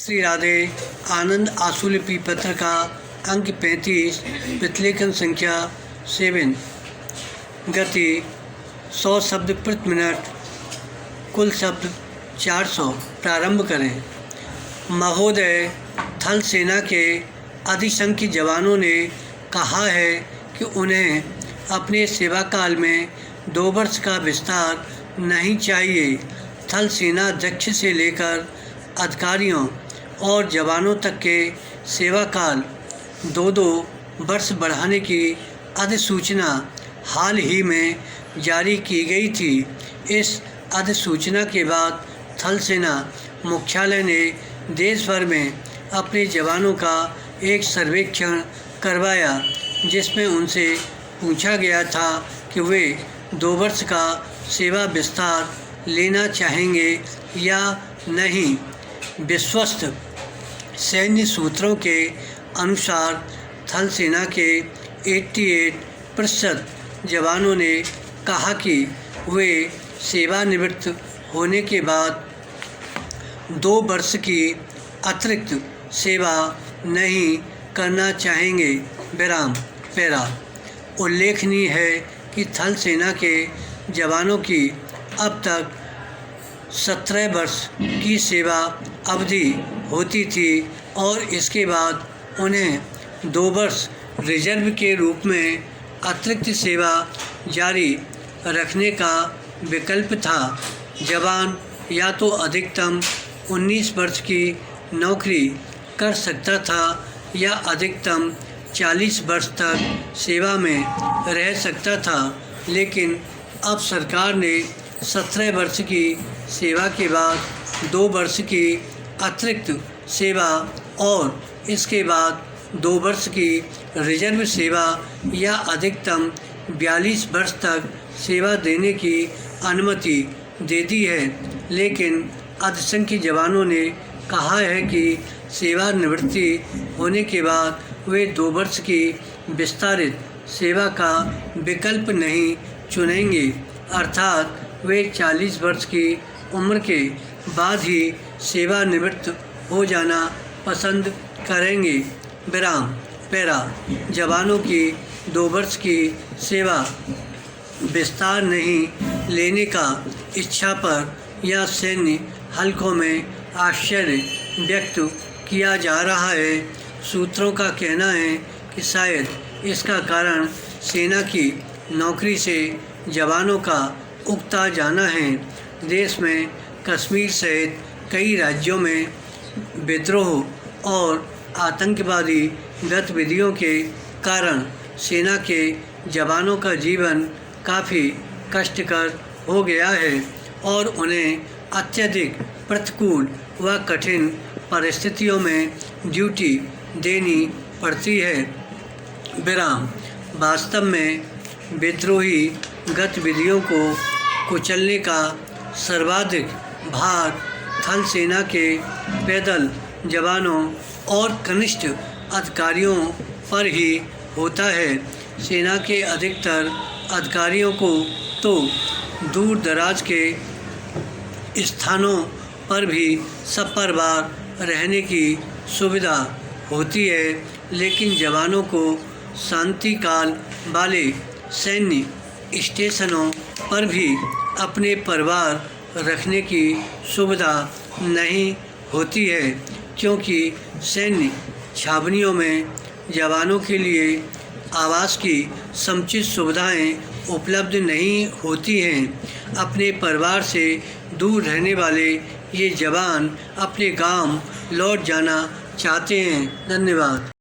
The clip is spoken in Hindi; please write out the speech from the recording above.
श्री राधे। आनंद आशुलिपि पत्र का अंक 35, प्रतिलेखन संख्या 7, गति 100 शब्द प्रति मिनट, कुल शब्द 400। प्रारंभ करें। महोदय, थल सेना के अधिसंख्य जवानों ने कहा है कि उन्हें अपने सेवा काल में 2 वर्ष का विस्तार नहीं चाहिए। थल सेना अध्यक्ष से लेकर अधिकारियों और जवानों तक के सेवा काल 2-2 वर्ष बढ़ाने की अधिसूचना हाल ही में जारी की गई थी। इस अधिसूचना के बाद थल सेना मुख्यालय ने देश भर में अपने जवानों का एक सर्वेक्षण करवाया, जिसमें उनसे पूछा गया था कि वे 2 वर्ष का सेवा विस्तार लेना चाहेंगे या नहीं। विश्वस्त सैन्य सूत्रों के अनुसार थल सेना के 88% जवानों ने कहा कि वे सेवानिवृत्त होने के बाद 2 वर्ष की अतिरिक्त सेवा नहीं करना चाहेंगे। विराम। पैरा। उल्लेखनीय है कि थल सेना के जवानों की अब तक 17 वर्ष की सेवा अवधि होती थी और इसके बाद उन्हें 2 वर्ष रिजर्व के रूप में अतिरिक्त सेवा जारी रखने का विकल्प था। जवान या तो अधिकतम 19 वर्ष की नौकरी कर सकता था या अधिकतम 40 वर्ष तक सेवा में रह सकता था, लेकिन अब सरकार ने 17 वर्ष की सेवा के बाद 2 वर्ष की अतिरिक्त सेवा और इसके बाद 2 वर्ष की रिजर्व सेवा या अधिकतम 42 वर्ष तक सेवा देने की अनुमति दे दी है। लेकिन अल्पसंख्यक जवानों ने कहा है कि सेवानिवृत्ति होने के बाद वे 2 वर्ष की विस्तारित सेवा का विकल्प नहीं चुनेंगे, अर्थात वे 40 वर्ष की उम्र के बाद ही सेवानिवृत्त हो जाना पसंद करेंगे। विराम। पैरा। जवानों की 2 वर्ष की सेवा विस्तार नहीं लेने का इच्छा पर या सैन्य हलकों में आश्चर्य व्यक्त किया जा रहा है। सूत्रों का कहना है कि शायद इसका कारण सेना की नौकरी से जवानों का उकता जाना है। देश में कश्मीर सहित कई राज्यों में विद्रोह और आतंकवादी गतिविधियों के कारण सेना के जवानों का जीवन काफ़ी कष्टकर हो गया है और उन्हें अत्यधिक प्रतिकूल व कठिन परिस्थितियों में ड्यूटी देनी पड़ती है। विराम। वास्तव में विद्रोही गतिविधियों को कुचलने का सर्वाधिक भार थल सेना के पैदल जवानों और कनिष्ठ अधिकारियों पर ही होता है। सेना के अधिकतर अधिकारियों को तो दूर दराज के स्थानों पर भी सपरिवार रहने की सुविधा होती है, लेकिन जवानों को शांति काल वाले सैन्य स्टेशनों पर भी अपने परिवार रखने की सुविधा नहीं होती है, क्योंकि सैन्य छावनियों में जवानों के लिए आवास की समुचित सुविधाएं उपलब्ध नहीं होती हैं। अपने परिवार से दूर रहने वाले ये जवान अपने गांव लौट जाना चाहते हैं। धन्यवाद।